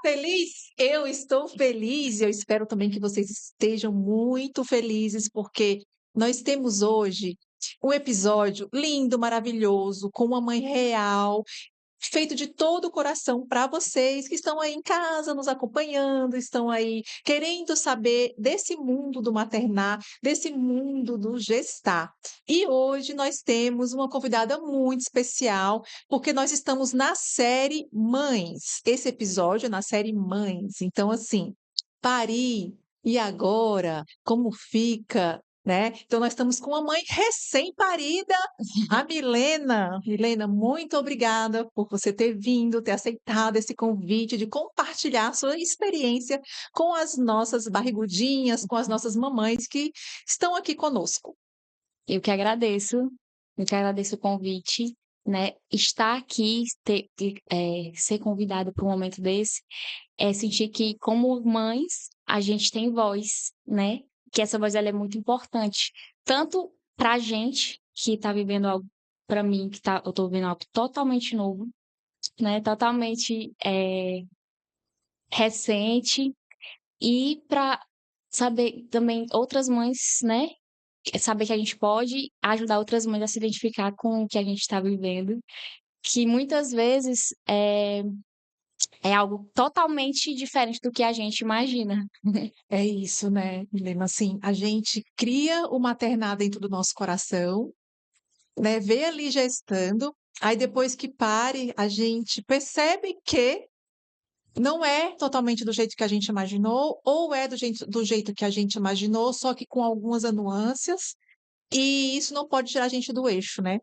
feliz? Eu estou feliz e eu espero também que vocês estejam muito felizes, porque nós temos hoje um episódio lindo, maravilhoso, com uma mãe real, feito de todo o coração para vocês que estão aí em casa nos acompanhando, estão aí querendo saber desse mundo do maternar, desse mundo do gestar. E hoje nós temos uma convidada muito especial, porque nós estamos na série Mães. Esse episódio é na série Mães. Então, assim, parir, e agora? Como fica? Né? Então, nós estamos com uma mãe recém-parida, a Milena. Milena, muito obrigada por você ter vindo, ter aceitado esse convite de compartilhar sua experiência com as nossas barrigudinhas, com as nossas mamães que estão aqui conosco. Eu que agradeço, eu que agradeço o convite, né? Estar aqui, ser convidada para um momento desse, é sentir que, como mães, a gente tem voz, né? Que essa voz ela é muito importante, tanto para a gente que está vivendo algo, para mim eu estou vivendo algo totalmente novo, né? Totalmente recente, e para saber também outras mães, né? Saber que a gente pode ajudar outras mães a se identificar com o que a gente está vivendo, que muitas vezes é algo totalmente diferente do que a gente imagina. É isso, né, Milena? Assim, a gente cria o maternar dentro do nosso coração, né? Vê ali gestando, aí depois que pare, a gente percebe que não é totalmente do jeito que a gente imaginou, ou é do jeito que a gente imaginou, só que com algumas nuances, e isso não pode tirar a gente do eixo, né?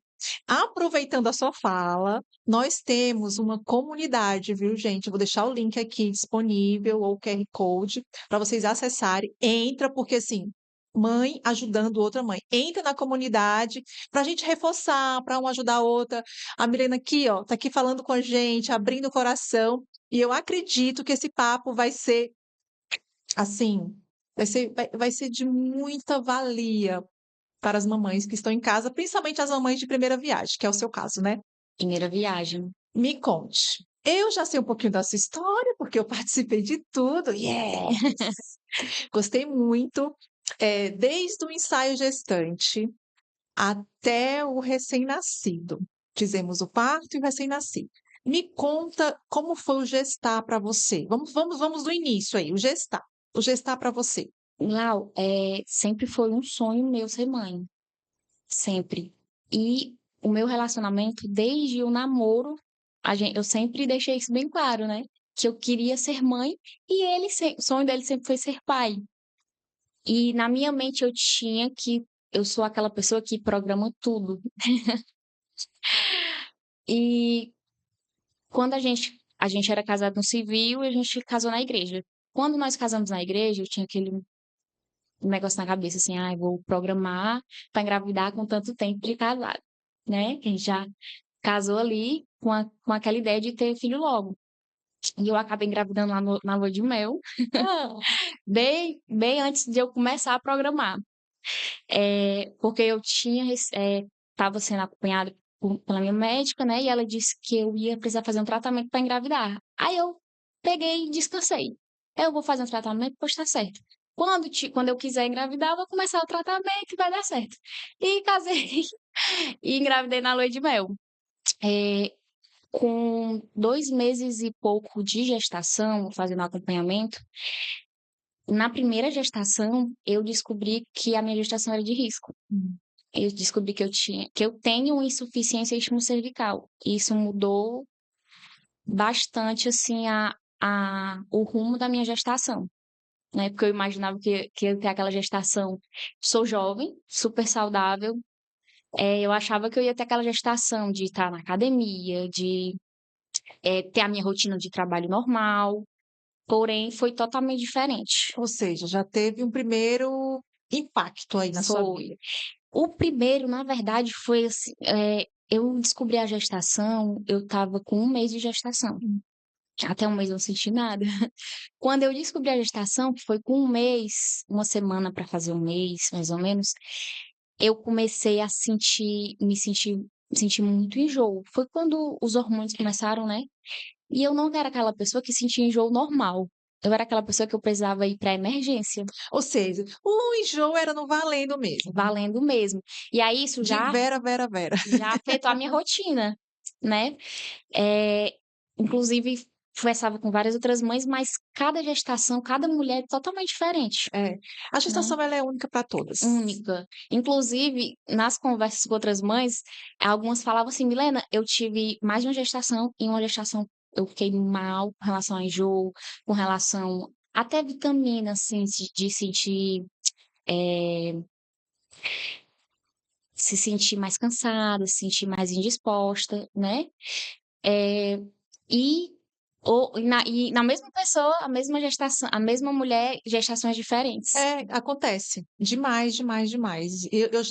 Aproveitando a sua fala, nós temos uma comunidade, viu, gente? Eu vou deixar o link aqui disponível, ou o QR Code, para vocês acessarem. Entra, porque assim, mãe ajudando outra mãe. Entra na comunidade para a gente reforçar, para uma ajudar a outra. A Milena aqui, ó, tá aqui falando com a gente, abrindo o coração. E eu acredito que esse papo vai ser assim, vai ser de muita valia para as mamães que estão em casa, principalmente as mamães de primeira viagem, que é o seu caso, né? Primeira viagem. Me conte. Eu já sei um pouquinho da sua história, porque eu participei de tudo. Yes! Gostei muito. Desde o ensaio gestante até o recém-nascido. Fizemos o parto e o recém-nascido. Me conta como foi o gestar para você. Vamos do início aí, o gestar. O gestar para você. Lau, sempre foi um sonho meu ser mãe, sempre. E o meu relacionamento, desde o namoro, eu sempre deixei isso bem claro, né? Que eu queria ser mãe e o sonho dele sempre foi ser pai. E na minha mente eu sou aquela pessoa que programa tudo. E quando a gente era casado no civil e a gente casou na igreja. Quando nós casamos na igreja, eu tinha aquele negócio na cabeça assim, eu vou programar para engravidar com tanto tempo de casado, né? Que a gente já casou ali com aquela ideia de ter filho logo. E eu acabei engravidando lá na lua de mel, Ah, bem antes de eu começar a programar. Porque eu estava sendo acompanhada pela minha médica, né? E ela disse que eu ia precisar fazer um tratamento para engravidar. Aí eu peguei e descansei. Eu vou fazer um tratamento, pois tá certo. Quando eu quiser engravidar, eu vou começar o tratamento e vai dar certo. E casei e engravidei na lua de mel. É, com 2 meses e pouco de gestação, fazendo acompanhamento, na primeira gestação, eu descobri que a minha gestação era de risco. Eu descobri que eu tenho insuficiência cervical. E isso mudou bastante, assim, o rumo da minha gestação, né? Porque eu imaginava que eu ia ter aquela gestação. Sou jovem, super saudável. Eu achava que eu ia ter aquela gestação de estar na academia, de ter a minha rotina de trabalho normal. Porém, foi totalmente diferente. ou seja, já teve um primeiro impacto aí na sua vida. Foi. O primeiro, na verdade, foi assim, eu descobri a gestação, eu estava com 1 mês de gestação. Até 1 mês eu não senti nada. Quando eu descobri a gestação, que foi com 1 mês, uma semana para fazer 1 mês, mais ou menos, eu comecei a me sentir muito enjoo. Foi quando os hormônios começaram, né? E eu não era aquela pessoa que sentia enjoo normal. Eu era aquela pessoa que eu precisava ir para emergência, Ou seja, o enjoo era no valendo mesmo, valendo mesmo. E aí isso de já vera, vera, vera. já afetou a minha rotina, né. Eh, Inclusive conversava com várias outras mães, mas cada gestação, cada mulher é totalmente diferente, É, a né, gestação ela é única para todas. única. Inclusive, nas conversas com outras mães, algumas falavam assim: "Milena, eu tive mais de uma gestação, e uma gestação eu fiquei mal com relação a enjoo, com relação até vitamina, assim, de sentir, eh, se sentir mais cansada, se sentir mais indisposta", né. Eh, e e na mesma pessoa, a mesma gestação, a mesma mulher, gestações diferentes. É, acontece. Demais, demais, demais.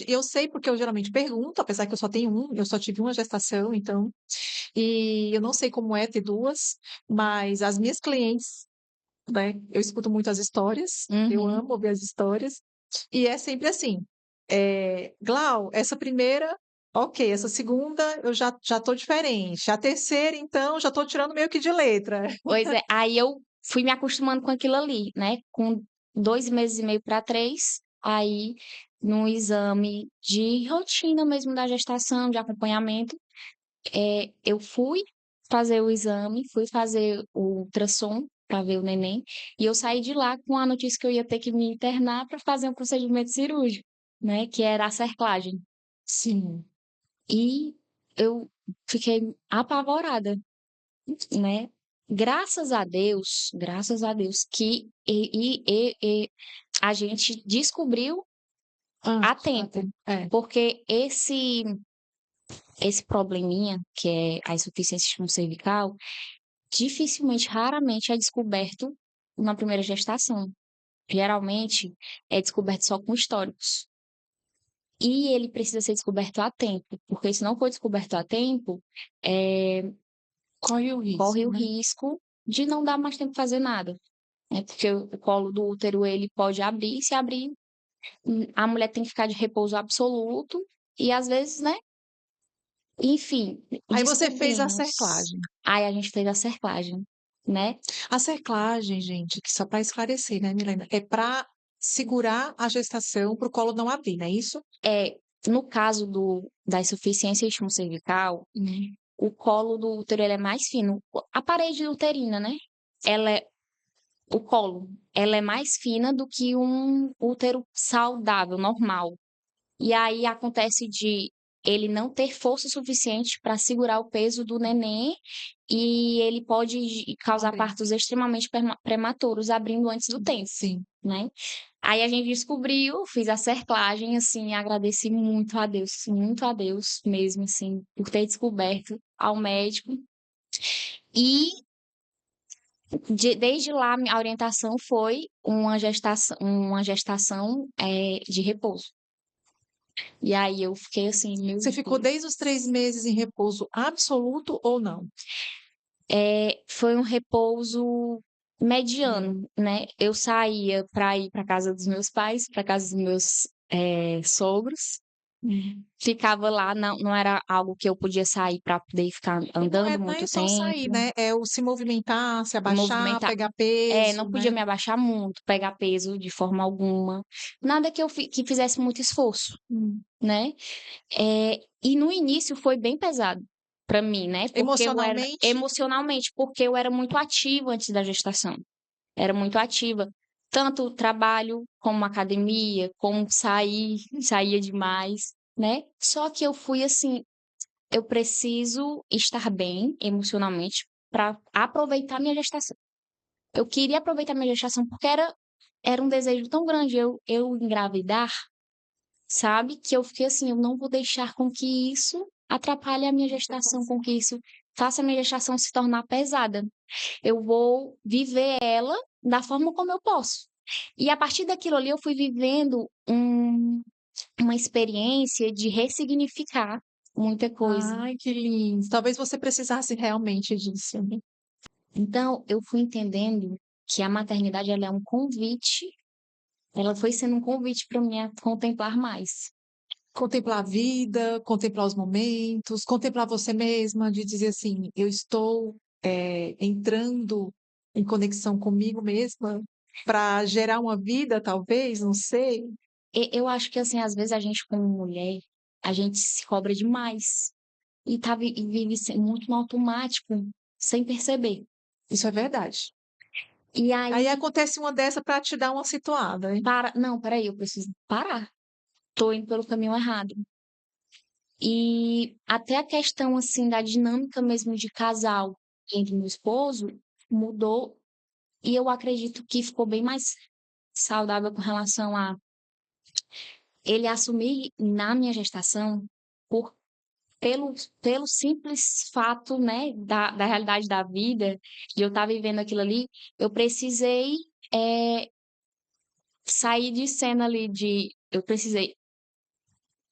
Eu sei porque eu geralmente pergunto, apesar que eu só tenho um, eu só tive uma gestação, então, e eu não sei como é ter duas, mas as minhas clientes, né, eu escuto muito as histórias, eu Uhum. amo ouvir as histórias, e é sempre assim, Glau, essa primeira, ok, essa segunda eu já tô diferente, a terceira, então, já tô tirando meio que de letra. Pois é, aí eu fui me acostumando com aquilo ali, né, com 2 meses e meio para 3, aí no exame de rotina mesmo da gestação, de acompanhamento, eu fui fazer o exame, fui fazer o ultrassom para ver o neném, e eu saí de lá com a notícia que eu ia ter que me internar para fazer um procedimento cirúrgico, né, que era a cerclagem. Sim. E eu fiquei apavorada, né. Graças a Deus que a gente descobriu a Antes, tempo, até. É. porque esse probleminha, que é a insuficiência cervical, dificilmente, raramente é descoberto na primeira gestação. Geralmente é descoberto só com históricos. E ele precisa ser descoberto a tempo, porque se não for descoberto a tempo, eh, Corre o corre risco, o né. risco de não dar mais tempo de fazer nada, né, porque o colo do útero ele pode abrir, e se abrir, a mulher tem que ficar de repouso absoluto e às vezes, né, enfim, Aí você fez a descobrimos. cerclagem. Aí a gente fez a cerclagem, né. A cerclagem, gente, que só para esclarecer, né, Milena, é para segurar a gestação para o colo não abrir, não é isso? No caso da insuficiência cervical, Hum. o colo do útero ele é mais fino, a parede uterina, né, ela é o colo, ela é mais fina do que um útero saudável, normal. E aí acontece de ele não ter força suficiente para segurar o peso do neném, e ele pode causar Abrir. partos extremamente prematuros, abrindo antes do tempo, Sim. né. Aí a gente descobriu, fiz a cerclagem, assim, agradeci muito a Deus mesmo, assim, por ter descoberto, ao médico. E desde lá a orientação foi uma gestação, de repouso. E aí eu fiquei assim: "Meu Você ficou Deus". desde os 3 meses em repouso absoluto ou não? Foi um repouso Hum. mediano, né. Eu saía para ir para casa dos meus pais, para casa dos meus, sogros, ficava lá, não era algo que eu podia sair para poder ficar E andando não é muito só sair, tempo, né, é o se movimentar, se me abaixar, movimentar. pegar Não peso, podia né. me abaixar muito, pegar peso de forma alguma, nada que fizesse muito esforço, Hum. né. E no início foi bem pesado pra mim, né, porque eu era Emocionalmente, emocionalmente, porque eu era muito ativa antes da gestação, era muito ativa, tanto trabalho, como academia, como sair, saía demais, né. Só que eu fui assim: "Eu preciso estar bem emocionalmente pra aproveitar minha gestação". Eu queria aproveitar minha gestação, porque era um desejo tão grande eu engravidar, sabe, que eu fiquei assim: "Eu não vou deixar com que isso atrapalhe a minha gestação, com que isso faça a minha gestação se tornar pesada. Eu vou viver ela da forma como eu posso". E a partir daquilo ali eu fui vivendo uma experiência de ressignificar muita coisa. ai, que lindo. Talvez você precisasse realmente disso, né. Então eu fui entendendo que a maternidade ela é um convite, ela foi sendo um convite para mim a contemplar mais. Contemplar a vida, contemplar os momentos, contemplar você mesma, de dizer assim: "Eu estou entrando em conexão comigo mesma para gerar uma vida, talvez, não sei. Eu acho que, assim, às vezes a gente como mulher, a gente se cobra demais e vive muito no automático, sem perceber. Isso é verdade. E Aí aí, acontece uma dessa para te dar uma situada, hein? não, peraí, eu preciso parar. Tô indo pelo caminho errado. E até a questão, assim, da dinâmica mesmo de casal entre meu esposo mudou e eu acredito que ficou bem mais saudável com relação a ele assumir na minha gestação por pelo pelo simples fato, né, da realidade da vida, de eu estar vivendo aquilo ali, eu precisei, eh, sair de cena ali de eu precisei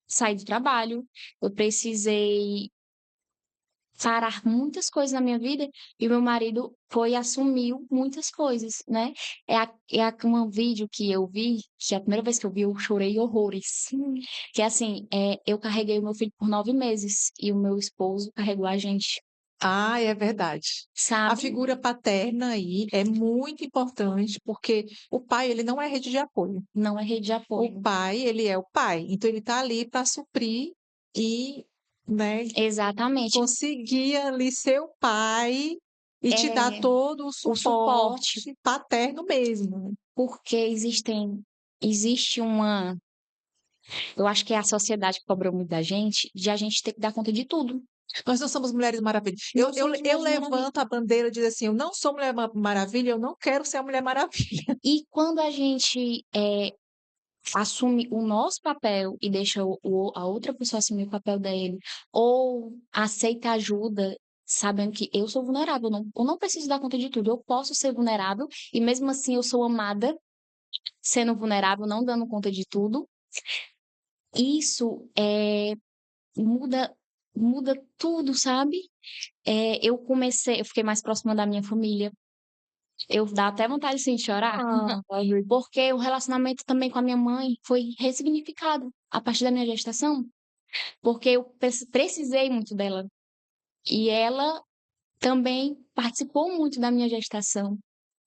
sair do trabalho, eu precisei parar muitas coisas na minha vida e o meu marido foi e assumiu muitas coisas, né. Um vídeo que eu vi, que a primeira vez que eu vi eu chorei horrores, que é assim, eu carreguei o meu filho por 9 meses e o meu esposo carregou a gente, Ah, é verdade. A sabe. figura paterna aí é muito importante, porque o pai, ele não é rede de apoio. Não é rede de O apoio. pai, ele é o pai, então ele está ali para suprir e, né, Exatamente. conseguir ali ser o pai e te dar É, todo o o suporte, suporte paterno mesmo, né. porque existe uma eu acho que é a sociedade que cobra muito da gente, de a gente ter que dar conta de tudo. Nós não somos Mulheres Maravilha. Eu Nós eu somos eu Mulheres levanto a Maravilha. bandeira, diz assim: "Eu não sou Maravilha, eu não quero ser a Mulher Maravilha". E quando a gente, assume o nosso papel e deixa a outra pessoa assumir o papel dele, ou aceita ajuda, sabendo que eu sou vulnerável, eu não preciso dar conta de tudo, eu posso ser vulnerável e mesmo assim eu sou amada, sendo vulnerável, não dando conta de tudo. Isso, muda muda tudo, sabe. Eu fiquei mais próxima da minha família, eu dá até vontade, assim, de chorar, Ah, porque o relacionamento também com a minha mãe foi ressignificado a partir da minha gestação. Porque eu precisei muito dela. E ela também participou muito da minha gestação,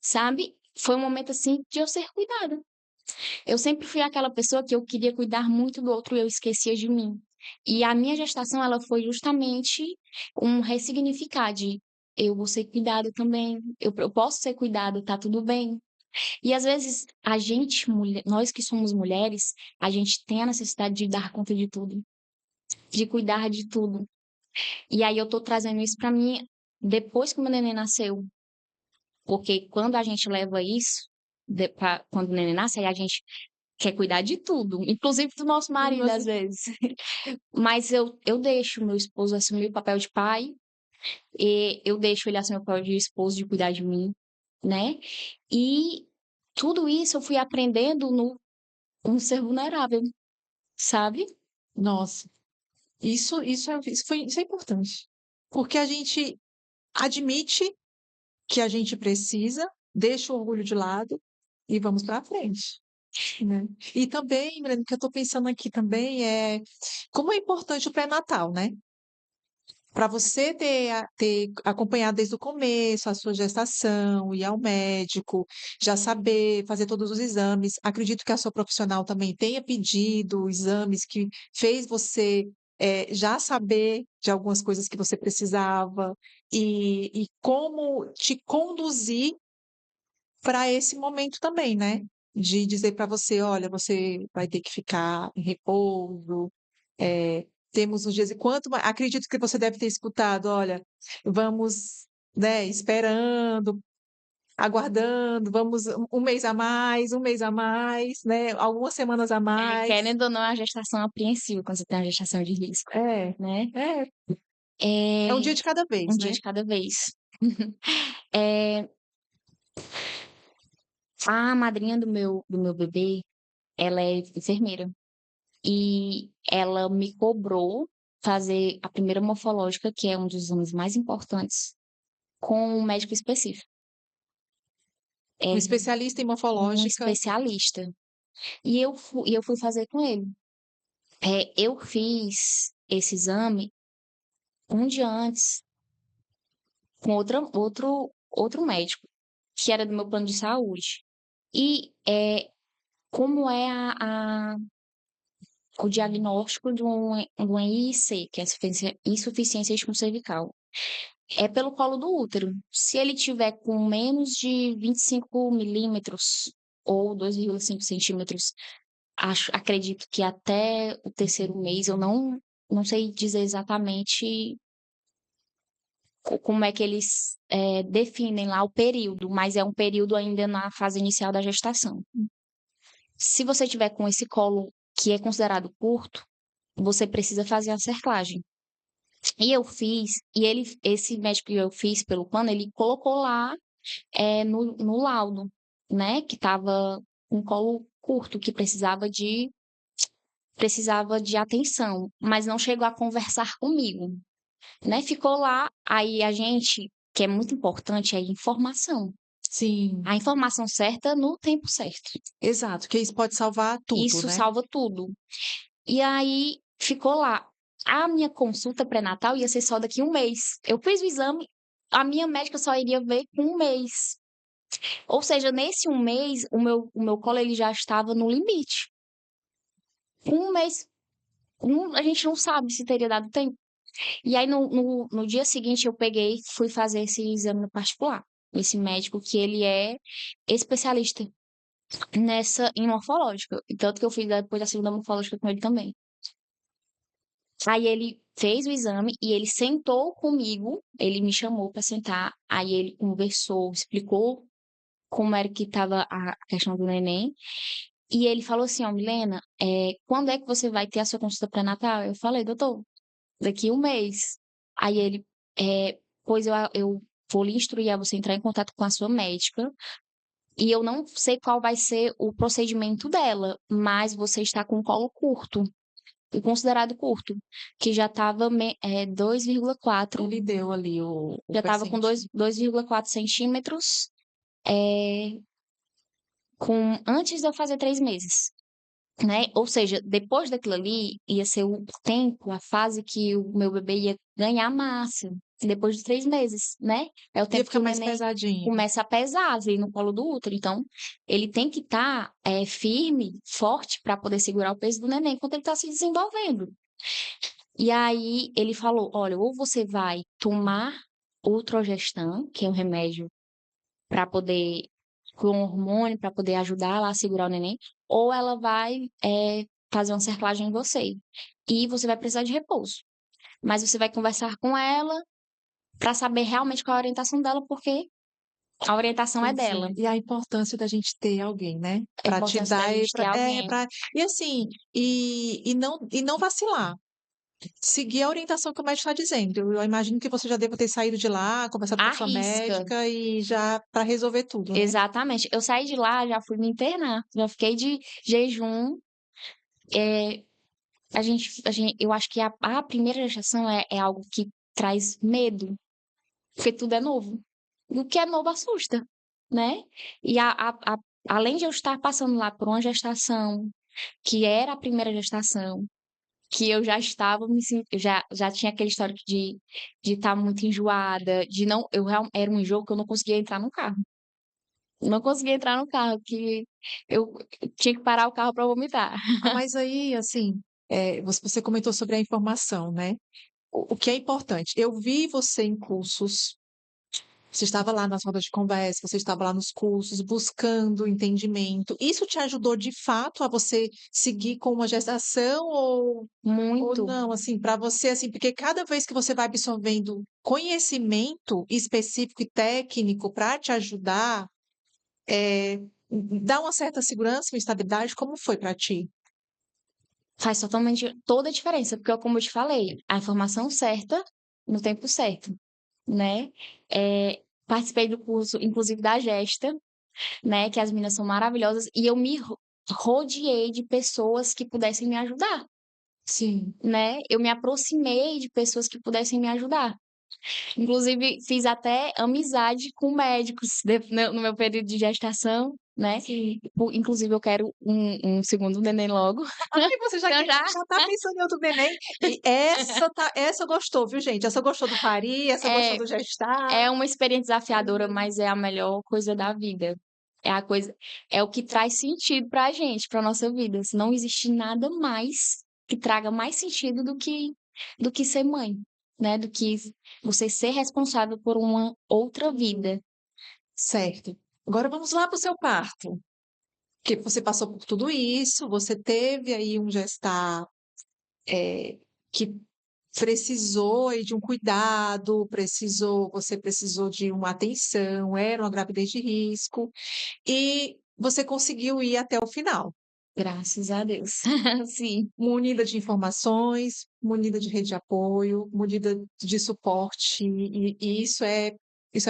sabe. Foi um momento, assim, de eu ser cuidada. Eu sempre fui aquela pessoa que eu queria cuidar muito do outro e eu esquecia de mim. E a minha gestação, ela foi justamente um ressignificar de: "Eu vou ser cuidada também, eu posso ser cuidada, tá tudo bem". E às vezes a gente nós que somos mulheres, a gente tem a necessidade de dar conta de tudo, de cuidar de tudo. E aí eu tô trazendo isso pra mim depois que o meu neném nasceu, porque quando a gente leva isso quando o neném nasce, aí a gente quer cuidar de tudo, inclusive do nosso marido às nossa, vezes. Mas eu deixo o meu esposo assumir o papel de pai, e eu deixo ele assumir o papel de esposo, de cuidar de mim, né. E tudo isso eu fui aprendendo no ser vulnerável, sabe. nossa, isso é importante, porque a gente admite que a gente precisa, deixa o orgulho de lado e vamos para frente, né. E também, Milena, o que eu estou pensando aqui também é como é importante o pré-natal, né. Para você ter acompanhado desde o começo a sua gestação, ir ao médico, já saber fazer todos os exames. Acredito que a sua profissional também tenha pedido exames que fez você, já saber de algumas coisas que você precisava, e como te conduzir para esse momento também, né, de dizer para você: "Olha, você vai ter que ficar em repouso, temos uns dias", e quanto ma acredito que você deve ter escutado: "Olha, vamos, né, esperando, aguardando, vamos um mês a mais, um mês a mais, né, algumas semanas a mais". Querendo ou não, é uma gestação apreensiva quando você tem uma gestação de risco, É, né. é, é um É dia de cada um vez, dia né. de cada vez. Eh, a madrinha do meu bebê, ela é enfermeira, e ela me cobrou fazer a primeira morfológica, que é um dos exames mais importantes, com um médico específico. Um É especialista em um morfológica. especialista. E eu fui fazer com ele. Eu fiz esse exame um dia antes com outro médico, que era do meu plano de saúde. E como é o diagnóstico de um IIC, que é insuficiência isquímico cervical. É pelo colo do útero. Se ele tiver com menos de 25 milímetros ou 2,5 centímetros, acredito que até o terceiro mês, eu não sei dizer exatamente como é que eles definem lá o período, mas é um período ainda na fase inicial da gestação. Se você tiver com esse colo que é considerado curto, você precisa fazer a cerclagem. E eu fiz, esse médico que eu fiz pelo plano, ele colocou lá no laudo, né, que estava com colo curto, que precisava de atenção, mas não chegou a conversar comigo, né? Ficou lá, aí a gente, que é muito importante, é a informação. Sim, A informação certa no tempo certo. exato, que isso pode salvar tudo, Isso né? salva tudo. E aí ficou lá. A minha consulta pré-natal ia ser só daqui a um mês. Eu fiz o exame, a minha médica só iria ver com um mês. Ou seja, nesse um mês, o meu colo ele já estava no limite. Com um mês, a gente não sabe se teria dado tempo. E aí, no dia seguinte, eu peguei e fui fazer esse exame no particular. Esse médico que ele é especialista em morfológica. Tanto que eu fiz depois da segunda morfológica com ele também. Aí ele fez o exame e ele sentou comigo, ele me chamou para sentar, aí ele conversou, explicou como era que estava a questão do neném, e ele falou assim, ó, Milena, quando é que você vai ter a sua consulta pré-natal? Eu falei, doutor, daqui a um mês. Aí ele, pois eu vou lhe instruir a você entrar em contato com a sua médica, e eu não sei qual vai ser o procedimento dela, mas você está com o colo curto, e considerado curto, que já estava 2,4, Ele deu ali o já estava com percentil. 2,4 centímetros, é, antes de eu fazer 3 meses, né? Ou seja, depois daquilo ali, ia ser o tempo, a fase que o meu bebê ia ganhar massa, depois de 3 meses, né? É o Ia tempo que ficar o mais neném pesadinho. começa a pesar ali no colo do útero. Então, ele tem que estar firme, forte, para poder segurar o peso do neném enquanto ele está se desenvolvendo. E aí, ele falou: olha, ou você vai tomar o Trogestan, que é um remédio para poder, com hormônio, para poder ajudar lá a segurar o neném, ou ela vai fazer uma cerclagem em você. E você vai precisar de repouso. Mas você vai conversar com ela para saber realmente qual é a orientação dela, porque a orientação é Pois dela. é. E a importância da gente ter alguém, né? A Para te importância da dar gente ter alguém. e assim, e não vacilar. Seguir a orientação que o médico está dizendo. Eu imagino que você já deva ter saído de lá, conversado com a sua Arrisca. médica e já para resolver tudo, né? Exatamente. Eu saí de lá, já fui me internar. Já fiquei de jejum. É, eu acho que a primeira gestação é algo que traz medo, porque tudo é novo. E o que é novo assusta, né? E além de eu estar passando lá por uma gestação, que era a primeira gestação, que eu já estava me sentindo, já tinha aquele histórico de estar muito enjoada, de não, era um enjoo que eu não conseguia entrar no carro. Não conseguia entrar no carro, que eu tinha que parar o carro para vomitar. Ah, mas aí, assim, você comentou sobre a informação, né? O que é importante. Eu vi você em cursos, você estava lá nas rodas de conversa, você estava lá nos cursos, buscando entendimento. Isso te ajudou de fato a você seguir com uma gestação ou Muito, não? Assim, para você, assim, porque cada vez que você vai absorvendo conhecimento específico e técnico para te ajudar, é, dá uma certa segurança, uma estabilidade, como foi para ti? faz totalmente toda a diferença, porque como eu te falei, a informação certa no tempo certo, né? Participei do curso, inclusive da Gesta, né? Que as meninas são maravilhosas, e eu me rodeei de pessoas que pudessem me ajudar, Sim. né? Eu me aproximei de pessoas que pudessem me ajudar. Inclusive, fiz até amizade com médicos no meu período de gestação. né? Sim. Inclusive, eu quero um segundo neném logo. Ai, você já Então quer já já tá pensando em outro neném. E essa gostou, viu, gente? Essa gostou do parir, essa gostou é, do gestar. é uma experiência desafiadora, mas é a melhor coisa da vida. É a coisa, é o que traz sentido pra gente, pra nossa vida. Se não existe nada mais que traga mais sentido do que ser mãe, né? Do que você ser responsável por uma outra vida. Certo. Agora vamos lá para o seu parto. Que você passou por tudo isso, você teve aí um gestar, que precisou aí de um cuidado, você precisou de uma atenção, era uma gravidez de risco, e você conseguiu ir até o final, Graças a Deus. Sim. munida de informações, munida de rede de apoio, munida de suporte, e isso é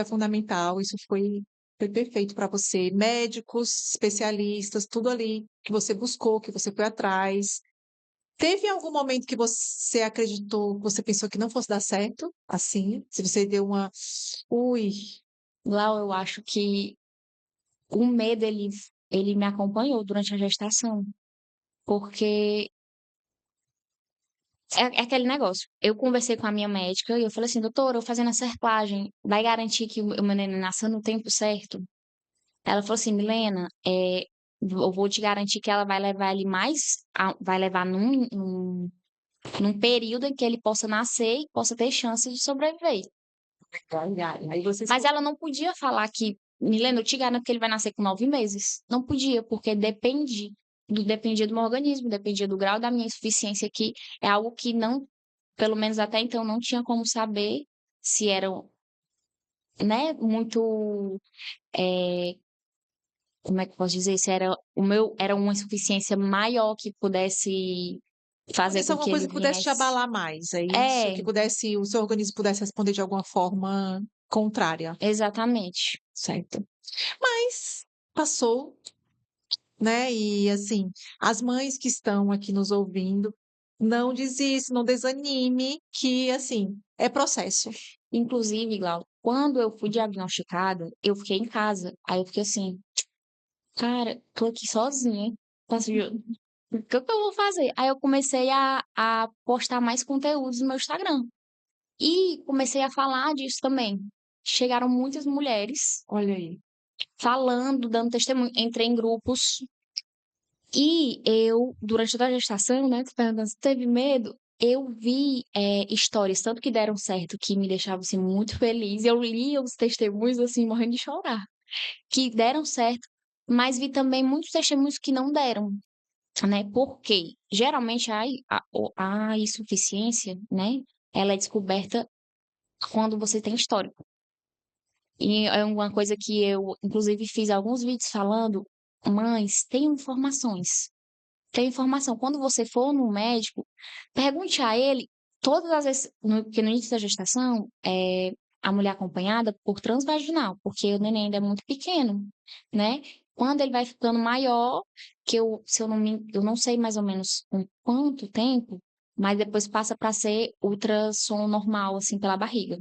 fundamental, isso foi perfeito para você. Médicos, especialistas, tudo ali que você buscou, que você foi atrás. Teve algum momento que você acreditou, você pensou que não fosse dar certo, assim? Se você deu uma, ui, Lau, eu acho que o medo, ele me acompanhou durante a gestação, porque é aquele negócio. Eu conversei com a minha médica e eu falei assim, doutora, eu fazendo a serpagem, vai garantir que o meu neném nasça no tempo certo? Ela falou assim, Milena, eu vou te garantir que ela vai levar ele vai levar num período em que ele possa nascer e possa ter chance de sobreviver. ai, ai, aí você Mas ela não podia falar que, Milena, eu te garanto que ele vai nascer com 9 meses. Não podia, porque dependia do meu organismo, dependia do grau da minha insuficiência, que é algo que não, pelo menos até então, não tinha como saber se era, né, muito, eh, como é que eu posso dizer, se era era uma insuficiência maior que pudesse podia fazer ser com alguma que ele coisa que pudesse te viesse. abalar mais, é isso? É, Que pudesse, o seu organismo pudesse responder de alguma forma contrária, exatamente. certo? Mas passou, né? E assim, as mães que estão aqui nos ouvindo, não desista, não desanime, que assim, é processo. Inclusive, Glau, quando eu fui diagnosticada, eu fiquei em casa. Aí eu fiquei assim, cara, tô aqui sozinha. Assim, o que que eu vou fazer? Aí eu comecei a postar mais conteúdos no meu Instagram. E comecei a falar disso também. Chegaram muitas mulheres Olha aí. falando, dando testemunho. Entrei em grupos. E eu, durante toda a gestação, né, tu perguntando se teve medo, eu vi histórias, tanto que deram certo, que me deixavam assim, muito feliz. Eu li os testemunhos assim, morrendo de chorar, que deram certo, mas vi também muitos testemunhos que não deram, né? Porque geralmente a insuficiência, né, ela é descoberta quando você tem histórico. E é uma coisa que eu, inclusive, fiz alguns vídeos falando, mães, tenham informações. Tem informação. Quando você for no médico, pergunte a ele todas as vezes, porque no início da gestação, a mulher acompanhada por transvaginal, porque o neném ainda é muito pequeno, né? Quando ele vai ficando maior, se eu não eu não sei mais ou menos com quanto tempo, mas depois passa para ser ultrassom normal, assim, pela barriga.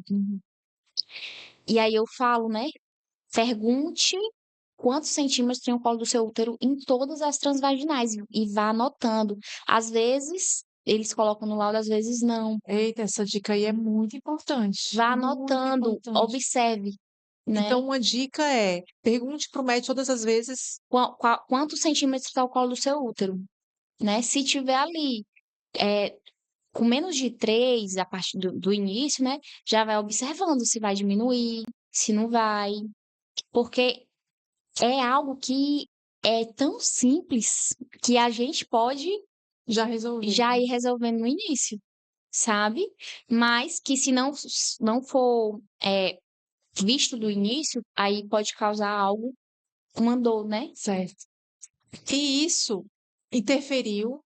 E aí eu falo, né? Pergunte quantos centímetros tem o colo do seu útero em todas as transvaginais e vá anotando. Às vezes, eles colocam no laudo, às vezes não. Eita, essa dica aí é muito importante, Vá muito anotando, importante. observe, Então, né? uma dica é: pergunte para o médico todas as vezes. Quantos centímetros está o colo do seu útero, né? Se tiver ali é, com menos de 3, a partir do início, né? Já vai observando se vai diminuir, se não vai. Porque é algo que é tão simples que a gente pode Já resolvi. já ir resolvendo no início, sabe? Mas que se não for visto do início, aí pode causar algo, uma dor, né? Certo. E isso interferiu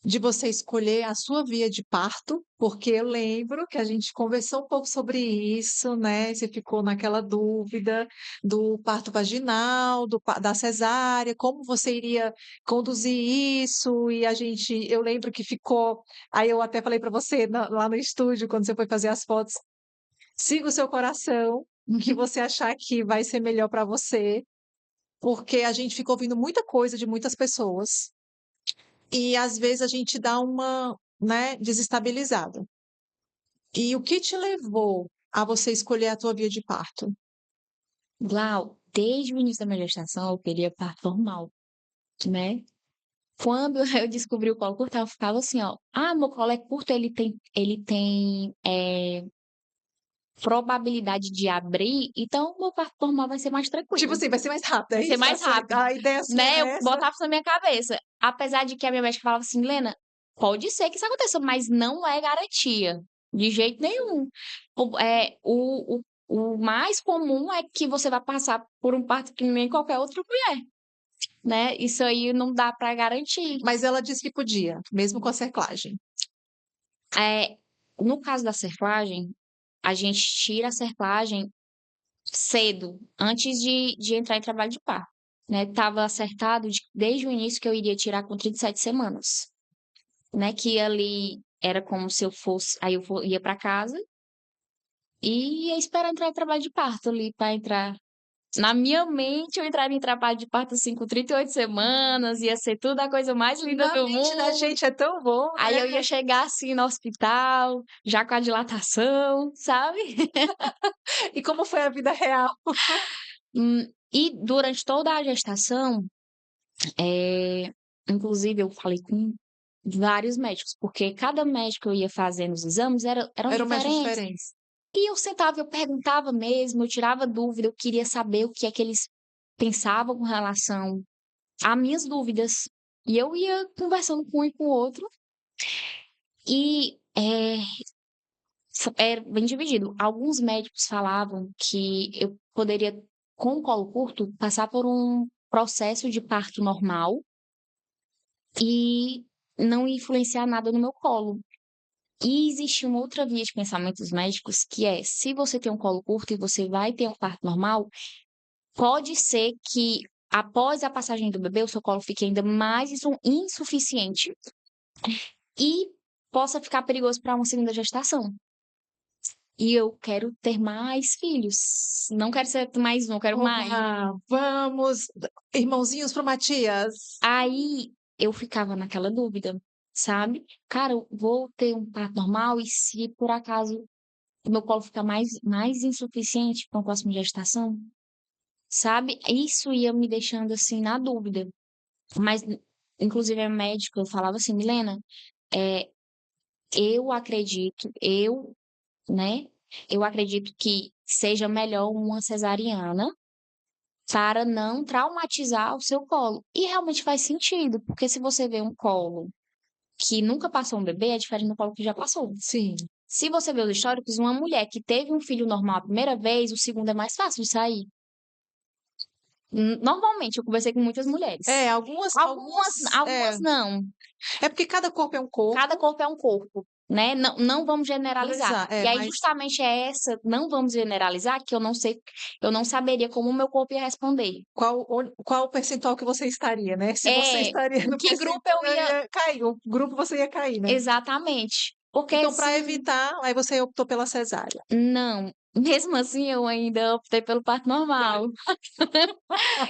de você escolher a sua via de parto, porque eu lembro que a gente conversou um pouco sobre isso, né? Você ficou naquela dúvida do parto vaginal, da cesárea, como você iria conduzir isso, e eu lembro que ficou, aí eu até falei para você lá no estúdio, quando você foi fazer as fotos, siga o seu coração, o que você achar que vai ser melhor para você. porque a gente fica ouvindo muita coisa de muitas pessoas e às vezes a gente dá uma, né, desestabilizada. E o que te levou a você escolher a tua via de parto? Glau, desde o início da minha gestação, eu queria parto normal, né? Quando eu descobri o colo curto, eu ficava assim, ó, meu colo é curto, ele tem probabilidade de abrir, então o meu parto normal vai ser mais Tipo tranquilo, assim, vai ser mais rápido, é vai ser isso? mais rápido, A ideia sua né? Eu é essa? botava isso na minha cabeça. Apesar de que a minha médica falava assim, Lena, pode ser que isso aconteça, mas não é garantia, de jeito nenhum. O mais comum é que você vai passar por um parto que nem qualquer outra mulher, né? Isso aí não dá para garantir. Mas ela disse que podia, mesmo com a cerclagem. É, no caso da cerclagem, a gente tira a cerclagem cedo, antes de entrar em trabalho de parto, né? Tava acertado desde o início que eu iria tirar com 37 semanas, né? Que ali era como se eu fosse, aí ia para casa e ia esperar entrar em trabalho de parto ali para entrar. Na minha mente, eu entraria em trabalho de parto assim com 38 semanas, ia ser tudo a coisa mais linda Na do mente da mundo. gente é tão bom, Aí né? eu ia chegar assim no hospital, já com a dilatação, sabe? E como foi a vida real? E durante toda a gestação, eh, inclusive eu falei com vários médicos, porque cada médico que eu ia fazendo os exames eram Eram médicos diferentes. diferentes. E eu sentava, eu perguntava mesmo, eu tirava dúvida, eu queria saber o que é que eles pensavam com relação a minhas dúvidas. E eu ia conversando com um e com o outro. E era bem dividido. Alguns médicos falavam que eu poderia, com o colo curto, passar por um processo de parto normal e não influenciar nada no meu colo. E existe uma outra via de pensamento dos médicos, que é, se você tem um colo curto e você vai ter um parto normal, pode ser que após a passagem do bebê, o seu colo fique ainda mais insuficiente e possa ficar perigoso para uma segunda gestação. E eu quero ter mais filhos. Não quero ser mais um, eu quero mais. Oba, vamos, irmãozinhos pro Matias. Aí eu ficava naquela dúvida, sabe? Cara, eu vou ter um parto normal e se por acaso o meu colo ficar mais insuficiente para a próxima gestação, sabe? Isso ia me deixando assim na dúvida. Mas, inclusive, a médica falava assim, Milena, é, eu acredito, né? Eu acredito que seja melhor uma cesariana para não traumatizar o seu colo. E realmente faz sentido, porque se você vê um colo que nunca passou um bebê, é diferente do colo que já passou. Sim. Se você vê os históricos, uma mulher que teve um filho normal a primeira vez, o segundo é mais fácil de sair. Normalmente, eu conversei com muitas mulheres. É, Algumas não. é porque cada corpo é um corpo. Cada corpo é um corpo, né? Não vamos generalizar. E aí, Mas justamente é essa, não vamos generalizar, que eu não sei, eu não saberia como o meu corpo ia responder. qual o percentual que você estaria, né? Se você estaria Em no que grupo percentual, eu ia. ia cair, o grupo você ia cair, né? Exatamente. Porque Então, se. para evitar, aí você optou pela cesárea. Não. Mesmo assim, eu ainda optei pelo parto normal.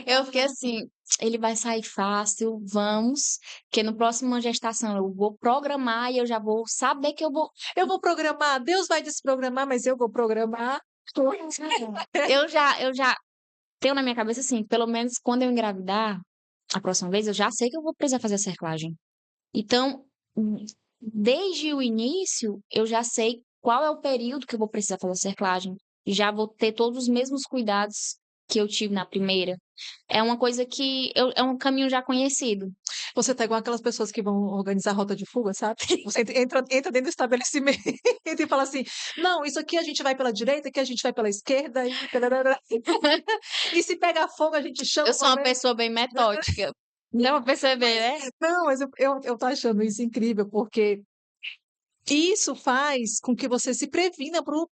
Eu fiquei assim, ele vai sair fácil, vamos, que no próximo gestação eu vou programar e eu já vou saber que Eu vou programar, Deus vai desprogramar, mas eu vou programar. eu já tenho na minha cabeça assim, pelo menos quando eu engravidar, a próxima vez, eu já sei que eu vou precisar fazer a cerclagem. Então, desde o início, eu já sei qual é o período que eu vou precisar fazer a cerclagem. Já vou ter todos os mesmos cuidados que eu tive na primeira. É uma coisa que é um caminho já conhecido. Você tá igual aquelas pessoas que vão organizar rota de fuga, sabe? Você entra dentro do estabelecimento e fala assim: não, isso aqui a gente vai pela direita, aqui a gente vai pela esquerda, e se pegar fogo, a gente chama Eu o sou uma bombeiro. pessoa bem metódica. Deu pra perceber, né? Não, mas eu tô achando isso incrível, porque isso faz com que você se previna pro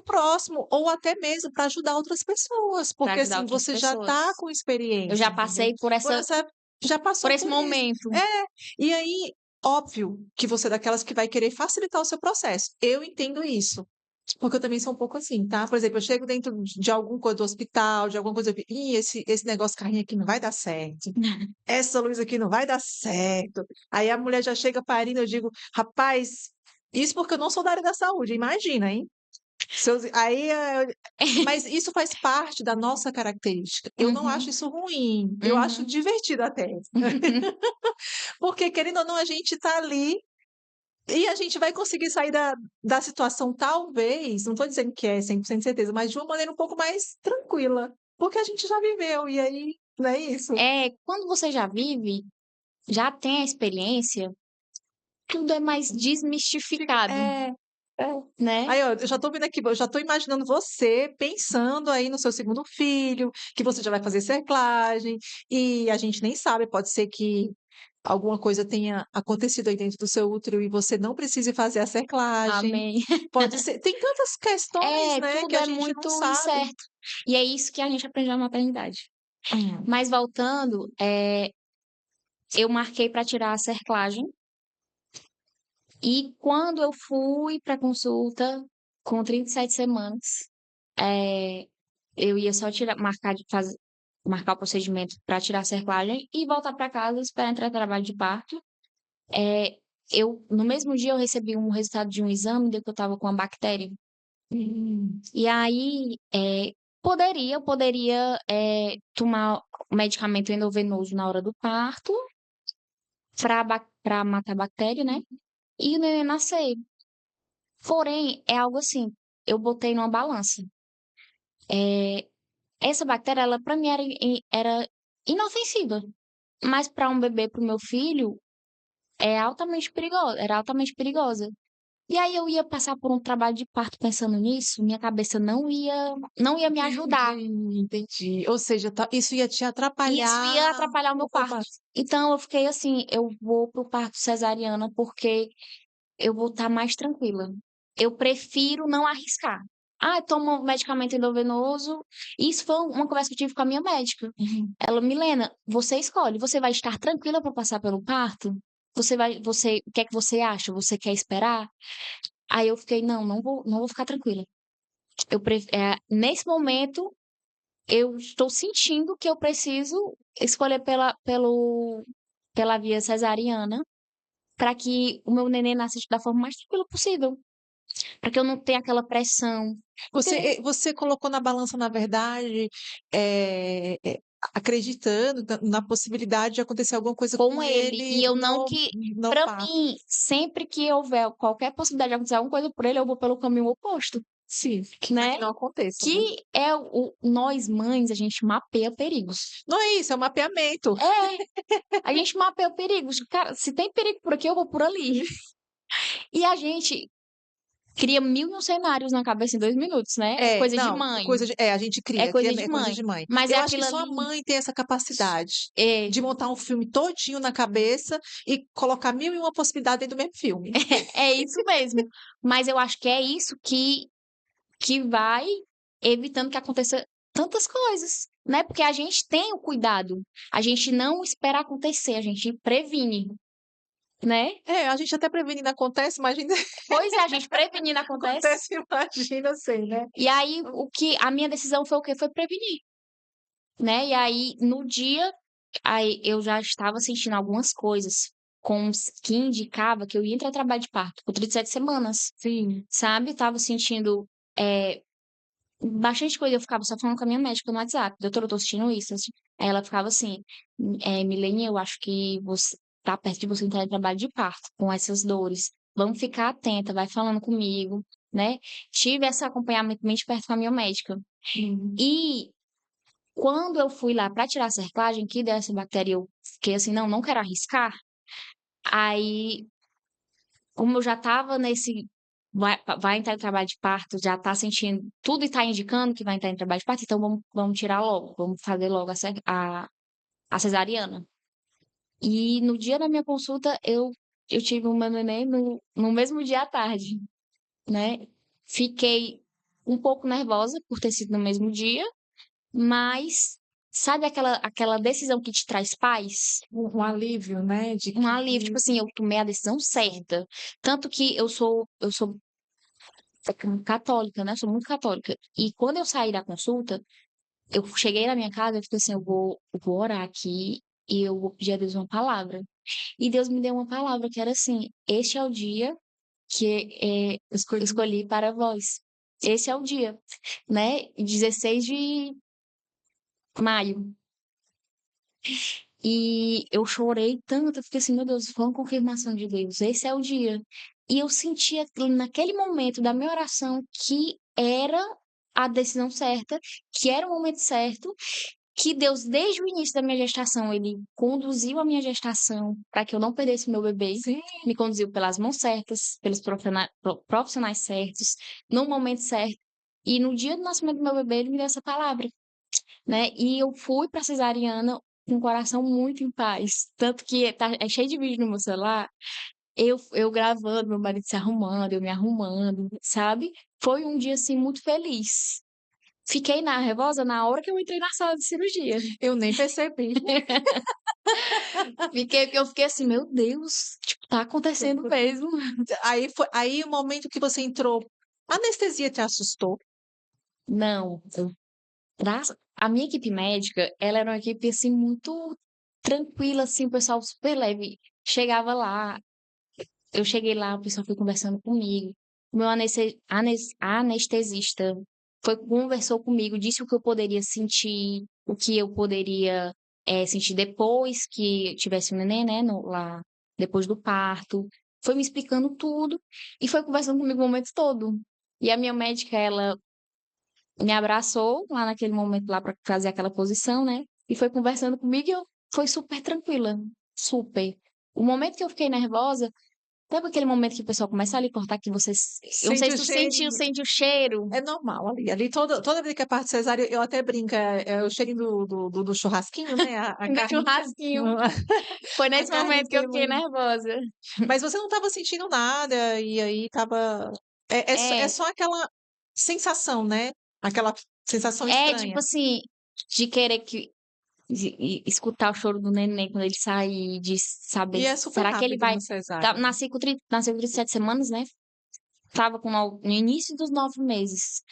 próximo, ou até mesmo para ajudar outras pessoas, Pra porque ajudar assim, outras você já tá pessoas. com Eu experiência, já entendeu? passei por essa, Você já por passou esse por isso. momento. É, e aí, óbvio que você é daquelas que vai querer facilitar o seu processo. Eu entendo isso. Porque eu também sou um pouco assim, tá? Por exemplo, eu chego dentro de alguma coisa do hospital, de alguma coisa, eu fico, ih, esse negócio carrinho aqui não vai dar certo. Essa luz aqui não vai dar certo. Aí a mulher já chega parindo, eu digo, rapaz, isso porque eu não sou da área da saúde, imagina, hein? Aí, mas isso faz parte da nossa característica. Eu não acho Uhum, isso ruim, eu acho uhum. divertido até. Porque, querendo ou não, a gente tá ali e a gente vai conseguir sair da situação, talvez, não estou dizendo que é 100% certeza, mas de uma maneira um pouco mais tranquila, porque a gente já viveu, e aí, não é isso? Quando você já vive, já tem a experiência, tudo é mais desmistificado, É, é. né? Aí, ó, eu já estou vendo aqui, eu já estou imaginando você pensando aí no seu segundo filho, que você já vai fazer cerclagem, e a gente nem sabe, pode ser que alguma coisa tenha acontecido aí dentro do seu útero e você não precise fazer a cerclagem. Amém. Pode ser, tem tantas questões, né, que Tudo a é gente não muito sabe. incerto. E é isso que a gente aprende na maternidade. Hum. Mas voltando, eu marquei para tirar a cerclagem. E quando eu fui para consulta com 37 semanas, eh, eu ia só marcar o procedimento para tirar a cerclagem e voltar para casa esperar entrar em trabalho de parto. Eh, no mesmo dia eu recebi um resultado de um exame de que eu estava com uma bactéria. Hum. E aí, eu poderia tomar o medicamento endovenoso na hora do parto para matar a bactéria, né? E o neném nascer. Porém, é algo assim, eu botei numa balança. Eh, essa bactéria, ela para mim era inofensiva, mas para um bebê, para o meu filho, era altamente perigosa. E aí eu ia passar por um trabalho de parto pensando nisso, minha cabeça não ia me ajudar. Entendi, entendi. Ou seja, isso ia te Isso ia atrapalhar atrapalhar o meu o teu parto. parto. Então eu fiquei assim, eu vou pro parto cesariana porque eu vou estar mais tranquila. Eu prefiro não arriscar. Ah, toma um medicamento endovenoso. Isso foi uma conversa que eu tive com a minha médica. Uhum. Ela, Milena, você escolhe. Você vai estar tranquila para passar pelo parto? O que é que você acha? Você quer esperar? Aí eu fiquei, não, não vou ficar tranquila. Nesse momento, eu estou sentindo que eu preciso escolher pela via cesariana para que o meu neném nasça da forma mais tranquila possível, para que eu não tenha aquela pressão. Você, Porque você colocou na balança, na verdade, acreditando na possibilidade de acontecer alguma coisa com com ele, e ele eu não que no para parto. mim, sempre que houver qualquer possibilidade de acontecer alguma coisa por ele, eu vou pelo caminho oposto, Sim, para né? que não aconteça, né? Que é nós mães, a gente mapeia perigos. Não é isso, é um mapeamento. É, a gente mapeia perigos. Cara, se tem perigo por aqui, eu vou por ali. E a gente cria mil e um cenários na cabeça em 2 minutos, né? É É, coisa de não, mãe, a gente é cria, coisa de é coisa mãe. de mãe. Mas é Eu acho que aquilo só ali a mãe tem essa capacidade é, de montar um filme todinho na cabeça e colocar mil e uma possibilidade dentro do mesmo filme. é isso mesmo. Mas eu acho que é isso que vai evitando que aconteça tantas coisas, né? Porque a gente tem o cuidado, a gente não espera acontecer, a gente previne, né? É, a gente até prevenindo acontece, imagina Pois é, a gente prevenindo acontece. acontece, imagina assim, né? E aí a minha decisão foi o quê? Foi prevenir, né? E aí no dia, aí eu já estava sentindo algumas coisas que indicava que eu ia entrar em trabalho de parto com 37 semanas, Sim. sabe? Tava sentindo eh, bastante coisa. Eu ficava só falando com a minha médica no WhatsApp: "Doutora, eu tô sentindo isso, assim". Aí ela ficava assim: Milene, eu acho que você tá perto de você entrar em trabalho de parto com essas dores. Vamos ficar atenta, vai falando comigo", né. Tive esse acompanhamento bem de perto com a minha médica. Uhum. E quando eu fui lá para tirar a cerclagem, que deu essa bactéria, eu fiquei assim: "Não quero arriscar". Aí, como eu já estava nesse vai entrar em trabalho de parto, já está sentindo tudo está indicando que vai entrar em trabalho de parto, então vamos tirar logo, vamos fazer logo a cesariana. E no dia da minha consulta, eu tive o meu neném no mesmo dia à tarde, né. Fiquei um pouco nervosa por ter sido no mesmo dia, mas sabe aquela decisão que te traz paz? Um alívio, né, de Um que alívio, tipo assim, eu tomei a decisão certa. Tanto que eu sou católica, né? Sou muito católica. E quando eu saí da consulta, eu cheguei na minha casa e falei assim, eu vou orar aqui e eu vou pedir a Deus uma palavra. E Deus me deu uma palavra que era assim: este é o dia que eu Escolhi. escolhi para vós. Esse é o dia, né? 16 de maio. E eu chorei tanto, eu fiquei assim, meu Deus, foi uma confirmação de Deus, esse é o dia. E eu sentia naquele momento da minha oração que era a decisão certa, que era o momento certo, que Deus, desde o início da minha gestação, ele conduziu a minha gestação para que eu não perdesse meu bebê, Sim, me conduziu pelas mãos certas, pelos profissionais certos, no momento certo. E no dia do nascimento do meu bebê, ele me deu essa palavra, né? E eu fui pra cesariana com o coração muito em paz. Tanto que é cheio de vídeo no meu celular, eu gravando, meu marido se arrumando, eu me arrumando, sabe? Foi um dia, assim, muito feliz. Fiquei nervosa na hora que eu entrei na sala de cirurgia. eu nem percebi. Eu fiquei assim, meu Deus, tipo, tá acontecendo mesmo. Aí o momento que você entrou, a anestesia te assustou? Não, a minha equipe médica, ela era uma equipe, assim, muito tranquila, assim, o pessoal super leve. Chegava lá, eu cheguei lá, o pessoal foi conversando comigo. O meu anestesista conversou comigo, disse o que eu poderia sentir, o que eu poderia sentir depois que tivesse um neném, né, lá, depois do parto. Foi me explicando tudo e foi conversando comigo o momento todo. E a minha médica, ela me abraçou lá naquele momento lá para fazer aquela posição, né? E foi conversando comigo e eu foi super tranquila, super. O momento que eu fiquei nervosa, sabe aquele momento que o pessoal começa a lhe cortar que você, eu não sei Sente se o tu sentiu, cheirinho. sente o cheiro, É normal ali toda vez que é parte cesárea, eu até brinco, é o cheirinho do churrasquinho, né, a do carne churrasquinho. Foi a nesse carne momento que eu fiquei queimando. nervosa. Mas você não estava sentindo nada, e aí estava é É, só aquela sensação, né, aquela sensação tipo estranha. assim, de querer escutar o choro do neném quando ele sair, de saber, E é super será que ele rápido vai. no cesárea. Nasci com 37 semanas, né? Tava no início dos 9 meses.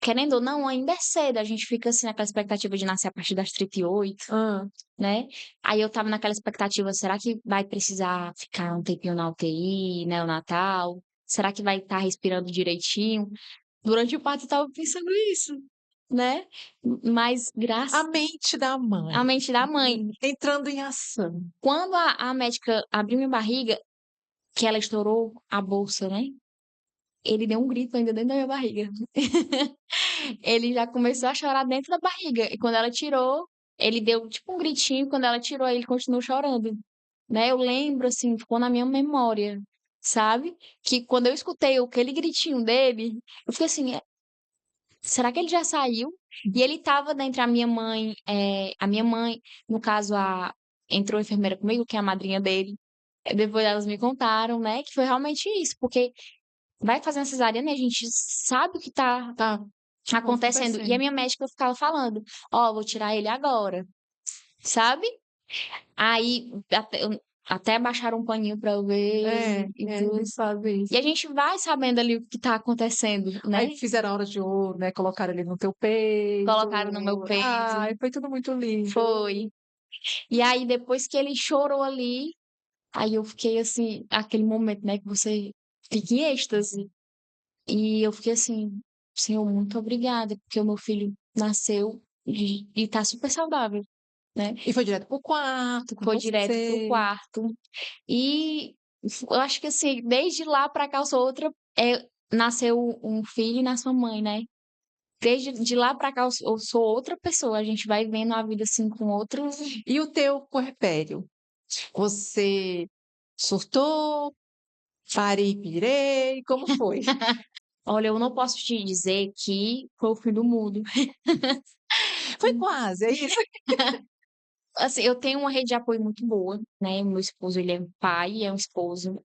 Querendo ou não, ainda é cedo, a gente fica assim naquela expectativa de nascer a partir das 38, Hã. né? Aí eu tava naquela expectativa, será que vai precisar ficar um tempinho na UTI, neonatal? Será que vai estar respirando direitinho? Durante o parto eu tava pensando isso, né? Mas A graças mente da à mãe, mente da mãe. entrando em ação. Quando a médica abriu minha barriga, que ela estourou a bolsa, né? Ele deu um grito ainda dentro da minha barriga. Ele já começou a chorar dentro da barriga. E quando ela tirou, ele deu tipo um gritinho. Quando ela tirou, ele continuou chorando. Né? Eu lembro, assim, ficou na minha memória, sabe? Que quando eu escutei aquele gritinho dele, eu fiquei assim, será que ele já saiu? E ele tava dentro a minha mãe, no caso, entrou a enfermeira comigo, que é a madrinha dele. Depois elas me contaram, né, que foi realmente isso, porque vai fazer uma cesariana e a gente sabe o que tá Tá acontecendo. E a acontecendo. minha médica ficava falando, ó, vou tirar ele agora, sabe? Aí até baixaram um paninho pra eu ver e tudo. Eles fazem E isso. a gente vai sabendo ali o que tá acontecendo, né? Aí fizeram a hora de ouro, né, colocaram ele no teu Colocaram no meu peito. peito. Ai, foi tudo muito lindo. Foi. E aí, depois que ele chorou ali, aí eu fiquei assim, aquele momento, né, que você fica em êxtase. E eu fiquei assim, Senhor, muito obrigada, porque o meu filho nasceu e tá super saudável, né? E foi direto pro quarto com Foi direto pro você. quarto. E eu acho que assim, desde lá pra cá eu sou outra. Nasceu um filho e nasceu uma mãe, né? Desde de lá pra cá eu sou outra pessoa. A gente vai vendo a vida assim com outros. E o teu puerpério? Você surtou? Parei, pirei? Como foi? Olha, eu não posso te dizer que foi o fim do mundo. Foi quase, é isso? Assim, eu tenho uma rede de apoio muito boa, né? Meu esposo, ele é um pai, é um esposo,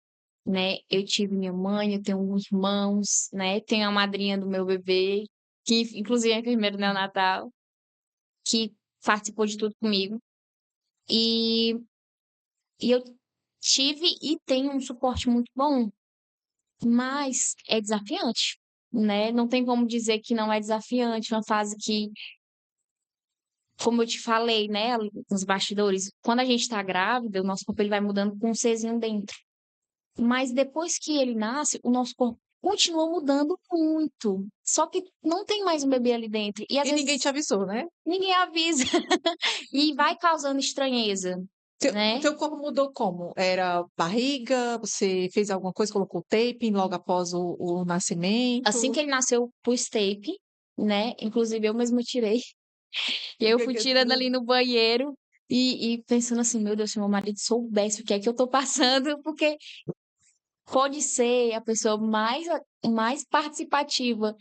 né? Eu tive minha mãe, eu tenho irmãos, né? Tenho a madrinha do meu bebê, que inclusive é enfermeira neonatal, que participou de tudo comigo. E, e eu tive e tenho um suporte muito bom, mas é desafiante. né? Não tem como dizer que não é desafiante, uma fase que, como eu te falei, né, ali nos bastidores, quando a gente tá grávida, o nosso corpo ele vai mudando com um serzinho dentro. Mas depois que ele nasce, o nosso corpo continua mudando muito. Só que não tem mais um bebê ali dentro. E às E ninguém te vezes avisou, né? ninguém avisa. E vai causando estranheza, O né? teu corpo mudou como? Era barriga? Você fez alguma coisa, colocou taping logo após o Assim nascimento? que ele nasceu, pus tape, né? Inclusive eu mesma tirei. E aí eu fui tirando ali no banheiro e pensando assim, meu Deus, se meu marido soubesse o que é que eu tô passando, porque pode ser a pessoa mais participativa,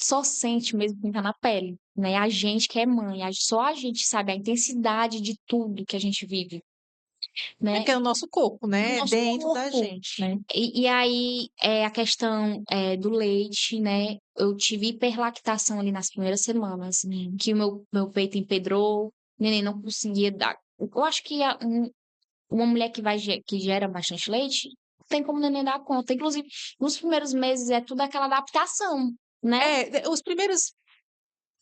só sente mesmo quem tá na pele, né? A gente que é mãe, só a gente sabe a intensidade de tudo que a gente vive, É né? que é o nosso corpo, No né? nosso Dentro da corpo. gente, né? E aí, a questão do leite, né? Eu tive hiperlactação ali nas primeiras semanas, que o meu peito empedrou, o neném não conseguia dar. Eu acho que uma mulher que gera bastante leite, não tem como o neném dar conta. Inclusive, nos primeiros meses é tudo aquela adaptação, né? Os primeiros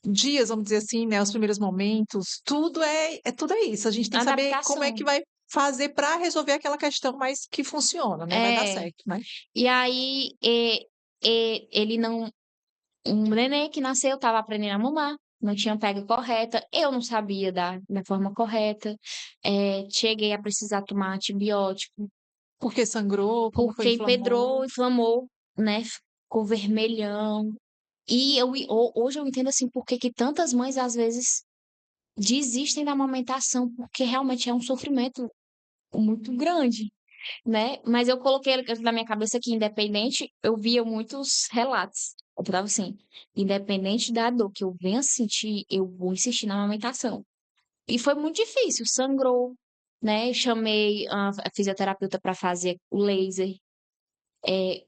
dias, vamos dizer assim, né? Os primeiros momentos, tudo é isso. A gente tem que saber como é Adaptação. que vai fazer para resolver aquela questão, mas que funciona, né? Vai dar É. certo, né? E aí, ele não. Um neném que nasceu estava aprendendo a mamar, não tinha pega correta, eu não sabia da forma correta, cheguei a precisar tomar antibiótico, Porque sangrou, como foi, porque inflamou. empedrou, inflamou, né? Ficou vermelhão. E hoje eu entendo assim, por que que tantas mães às vezes desistem da amamentação, porque realmente é um sofrimento muito grande, né? Mas eu coloquei na minha cabeça que independente, eu via muitos relatos. Eu falava assim, independente da dor que eu venha sentir, eu vou insistir na amamentação. E foi muito difícil, sangrou, né? Chamei a fisioterapeuta para fazer o laser,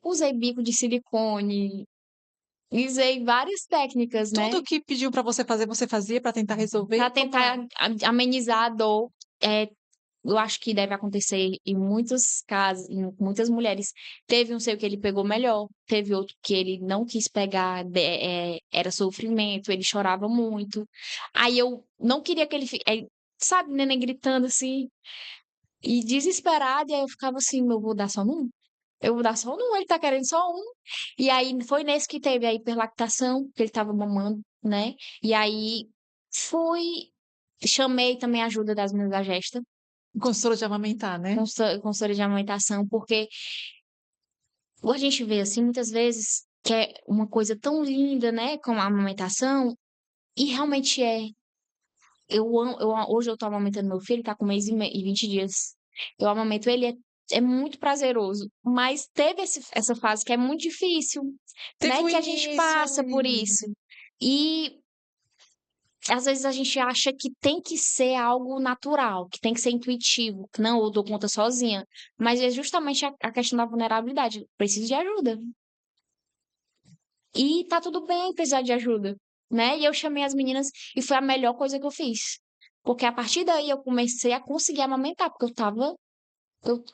usei bico de silicone, usei várias técnicas, né? Tudo que pediu para você fazia para tentar resolver? Para Como é? tentar amenizar a dor. É, eu acho que deve acontecer em muitos casos, em muitas mulheres. Teve um seu que ele pegou melhor, teve outro que ele não quis pegar, era sofrimento, ele chorava muito. Aí eu não queria que ele, sabe, neném gritando assim, e desesperado, e aí eu ficava assim, eu vou dar só num? Eu vou dar só num, ele tá querendo só um. E aí foi nesse que teve a hiperlactação, que ele tava mamando, né? E aí fui, chamei também a ajuda das meninas da gesta, Consultora de amamentar, né? consultora de amamentação, porque a gente vê assim muitas vezes que é uma coisa tão linda, né, como a amamentação, e realmente é. Hoje eu tô amamentando meu filho, tá com 1 mês e 20 dias. Eu amamento ele, é muito prazeroso, mas teve essa fase que é muito difícil, Teve né, o que a gente início passa por ali. isso. E às vezes a gente acha que tem que ser algo natural, que tem que ser intuitivo, que não, eu dou conta sozinha. Mas é justamente a questão da vulnerabilidade. Preciso de ajuda. E tá tudo bem precisar de ajuda, né? E eu chamei as meninas e foi a melhor coisa que eu fiz. Porque a partir daí eu comecei a conseguir amamentar, porque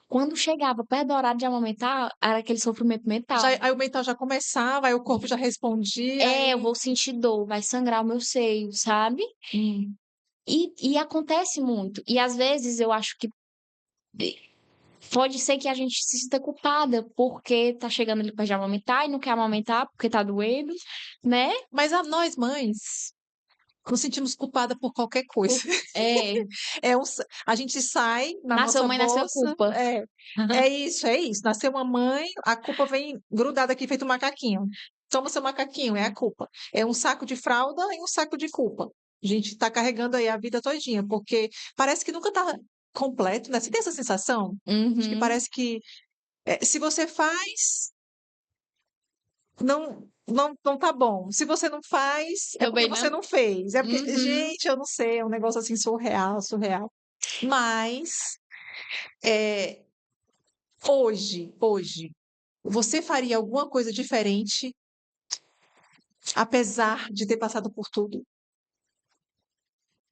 quando chegava perto do horário de amamentar, era aquele sofrimento mental. Aí o mental já começava, aí o corpo já respondia, Eu aí. vou sentir dor, vai sangrar o meu seio, sabe? E acontece muito. E às vezes eu acho que pode ser que a gente se sinta culpada porque tá chegando ali perto de amamentar e não quer amamentar porque tá doendo, né? Mas a nós mães nos sentimos culpada por qualquer coisa. É, A gente sai na nasceu nossa mãe, nasceu bolsa, culpa. é isso. Nasceu uma mãe, a culpa vem grudada aqui, feito um macaquinho. Toma seu macaquinho, é a culpa. É um saco de fralda e um saco de culpa. A gente tá carregando aí a vida todinha, porque parece que nunca tá completo, né? Você tem essa sensação? Acho que Uhum, parece que se você faz, não tá bom. Se você não faz, é porque também você não. não fez. É porque, Uhum. gente, eu não sei, é um negócio assim surreal, surreal. Mas é, hoje, você faria alguma coisa diferente, apesar de ter passado por tudo?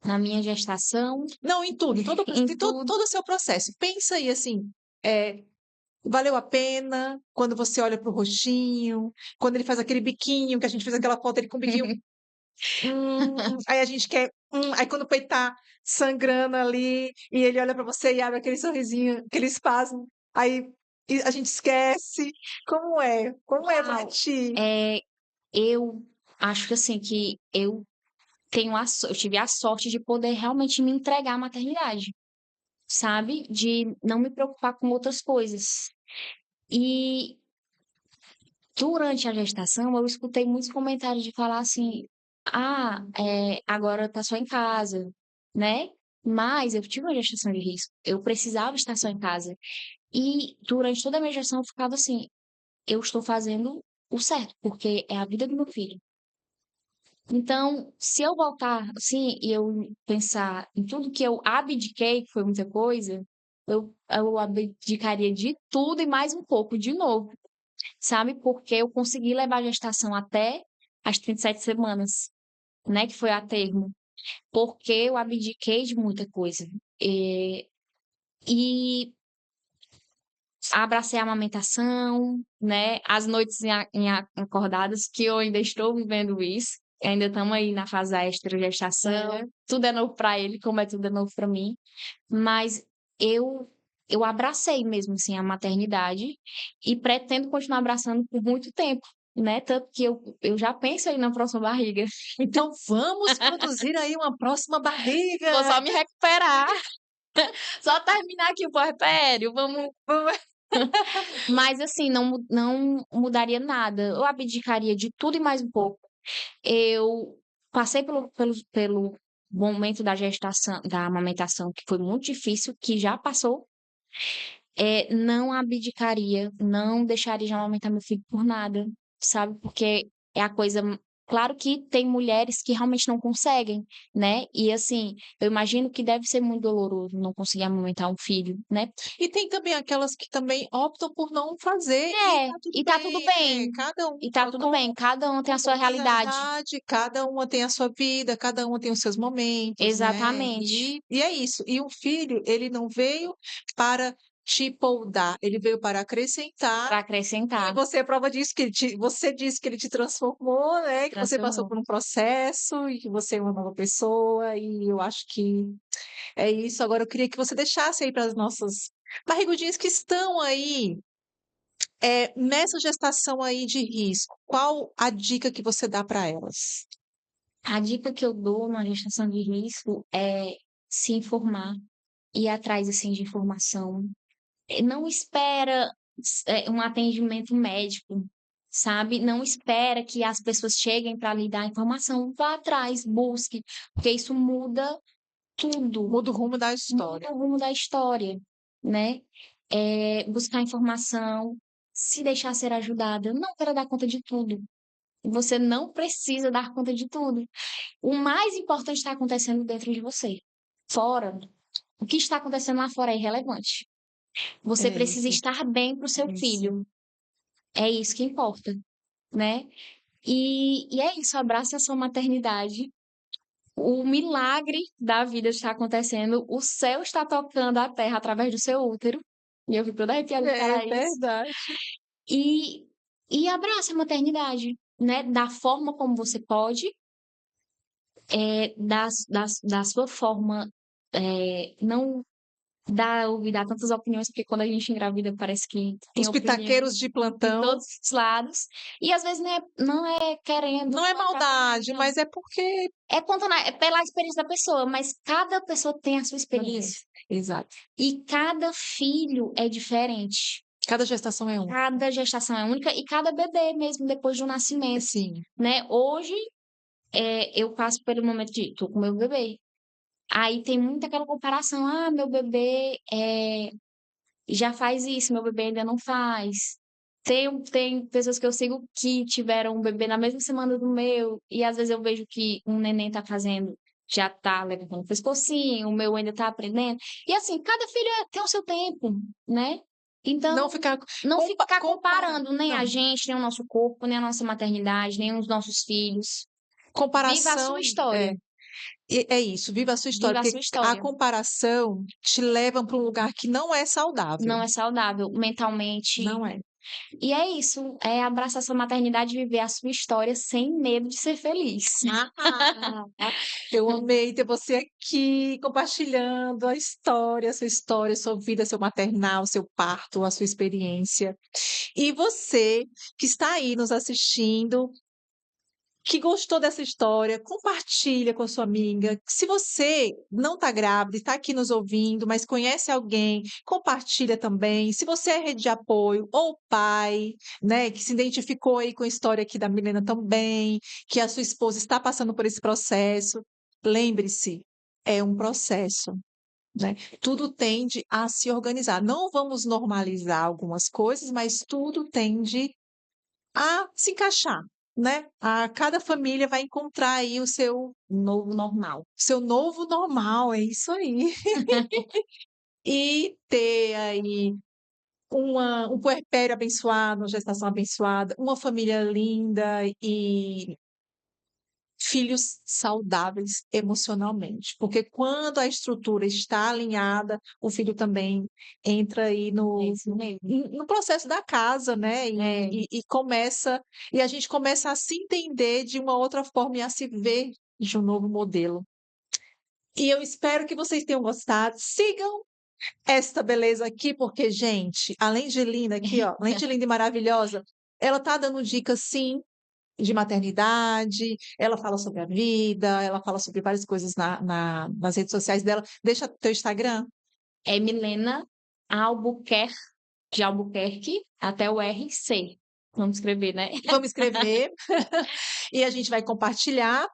Na minha gestação, Não, em tudo, em em todo, tudo. todo o seu processo. Pensa aí assim, é, Valeu a pena quando você olha para o rostinho, quando ele faz aquele biquinho, que a gente fez aquela foto ele com o biquinho, aí a gente quer, aí quando o peito tá sangrando ali, e ele olha para você e abre aquele sorrisinho, aquele espasmo, aí e a gente esquece. Como é? Como é pra Uau! ti? Eu acho que, assim, que eu tive a sorte de poder realmente me entregar à maternidade, sabe, de não me preocupar com outras coisas. E durante a gestação, eu escutei muitos comentários de falar assim: "Ah, agora tá só em casa", né. Mas eu tive uma gestação de risco, eu precisava estar só em casa. E durante toda a minha gestação eu ficava assim: "Eu estou fazendo o certo, porque é a vida do meu filho". Então, se eu voltar, assim, e eu pensar em tudo que eu abdiquei, que foi muita coisa, eu abdicaria de tudo e mais um pouco de novo, sabe, porque eu consegui levar a gestação até as 37 semanas, né, que foi a termo, porque eu abdiquei de muita coisa. E abracei a amamentação, né, as noites acordadas, que eu ainda estou vivendo isso, ainda estamos aí na fase da esterogestação, tudo é novo para ele, como tudo é novo para mim, mas eu eu abracei mesmo, assim, a maternidade e pretendo continuar abraçando por muito tempo, né, tanto que eu já penso aí na próxima barriga. Então vamos produzir aí uma próxima Vou barriga. só me recuperar, só terminar aqui o puerpério, vamos. Mas assim, não mudaria nada. Eu abdicaria de tudo e mais um pouco. Eu passei pelo momento da gestação, da amamentação, que foi muito difícil, que já passou. Não abdicaria, não deixaria de amamentar meu filho por nada, sabe? Porque é a coisa. Claro que tem mulheres que realmente não conseguem, né? E assim, eu imagino que deve ser muito doloroso não conseguir amamentar um filho, né? E tem também aquelas que também optam por não fazer e tá tudo E tá tudo bem, né, bem. cada um E tá tudo bem, cada um tem a sua tem a realidade. idade, cada uma tem a sua vida, cada uma tem os seus momentos, né, Exatamente, e é isso. E o filho, ele não veio para te poldar, ele veio para acrescentar, para e acrescentar, você é prova disso, que ele te você disse que ele te transformou, né, que você passou transformou. por um processo e que você é uma nova pessoa, e eu acho que é isso. Agora eu queria que você deixasse aí para as nossas barrigudinhas que estão aí, nessa gestação aí de risco, qual a dica que você dá para elas? A dica que eu dou na gestação de risco é se informar, ir atrás, assim, de informação. Não espera um atendimento médico, sabe, não espera que as pessoas cheguem para lhe dar informação, vá atrás, busque, porque isso muda tudo. Muda o rumo da Muda história. o rumo da história, né. Buscar informação, se deixar ser ajudada, não para dar conta de tudo, você não precisa dar conta de tudo. O mais importante está acontecendo dentro de você. Fora, o que está acontecendo lá fora é irrelevante. Você É precisa isso, estar bem para o seu isso. filho, é isso que importa, né. E é isso, abrace a sua maternidade, o milagre da vida está acontecendo, o céu está tocando a terra através do seu útero, e eu fico toda arrepiada de É falar isso. verdade. E abrace a maternidade, né, da forma como você pode, da sua forma, não dá ouvido a tantas opiniões, porque quando a gente engravida parece que tem Os opinião pitaqueiros de de plantão, todos os lados, e às vezes não é querendo, não é não é pra maldade, não. mas é porque É contando é pela experiência da pessoa, mas cada pessoa tem a sua experiência. exato. E cada filho é diferente. Cada gestação é um. Cada gestação é única e cada bebê mesmo depois do nascimento, Sim, né. Hoje, eu passo pelo momento de tô com meu bebê, aí tem muito aquela comparação: "Ah, meu bebê, já faz isso, meu bebê ainda não faz". Tem pessoas que eu sigo que tiveram um bebê na mesma semana do meu, e às vezes eu vejo que um neném tá fazendo, já tá levantando o pescocinho, o meu ainda tá aprendendo. E assim, cada filho tem o seu tempo, né. não Então, ficar não ficar comparando, comparando nem a não. gente, nem o nosso corpo, nem a nossa maternidade, nem os nossos filhos. Viva a Comparação sua história. E é isso, viva a sua história, Viva a porque sua a história. comparação te leva para um lugar que não é saudável, Não é saudável mentalmente. não é. E é isso, é abraçar sua maternidade e viver a sua história sem medo de ser feliz. Eu amei ter você aqui compartilhando a sua história, sua vida, seu maternal, seu parto, a sua experiência. E você que está aí nos assistindo, que gostou dessa história, compartilha com a sua amiga. Se você não está grávida, está aqui nos ouvindo, mas conhece alguém, compartilha também. Se você é rede de apoio ou pai, né, que se identificou aí com a história aqui da Milena também, que a sua esposa está passando por esse processo, lembre-se, é um processo. Né? Tudo tende a se organizar. Não vamos normalizar algumas coisas, mas tudo tende a se encaixar, né? Cada família vai encontrar aí o Novo normal. seu novo normal, é isso aí. E ter aí um puerpério abençoado, uma gestação abençoada, uma família linda e filhos saudáveis emocionalmente, porque quando a estrutura está alinhada, o filho também entra aí É no isso mesmo. no processo da casa, né, É. e a gente começa a se entender de uma outra forma e a se ver de um novo modelo. E eu espero que vocês tenham gostado. Sigam esta beleza aqui, porque, gente, além de linda aqui, ó, além de linda e maravilhosa, ela tá dando dicas, sim, de maternidade, ela fala sobre a vida, ela fala sobre várias coisas nas redes sociais dela. Deixa teu Instagram. É Milena Albuquerque, de Albuquerque até o RC. Vamos escrever, né? Vamos escrever e a gente vai compartilhar.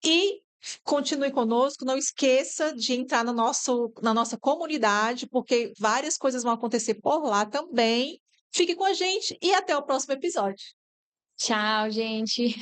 E continue conosco. Não esqueça de entrar na nossa comunidade, porque várias coisas vão acontecer por lá também. Fique com a gente e até o próximo episódio. Tchau, gente.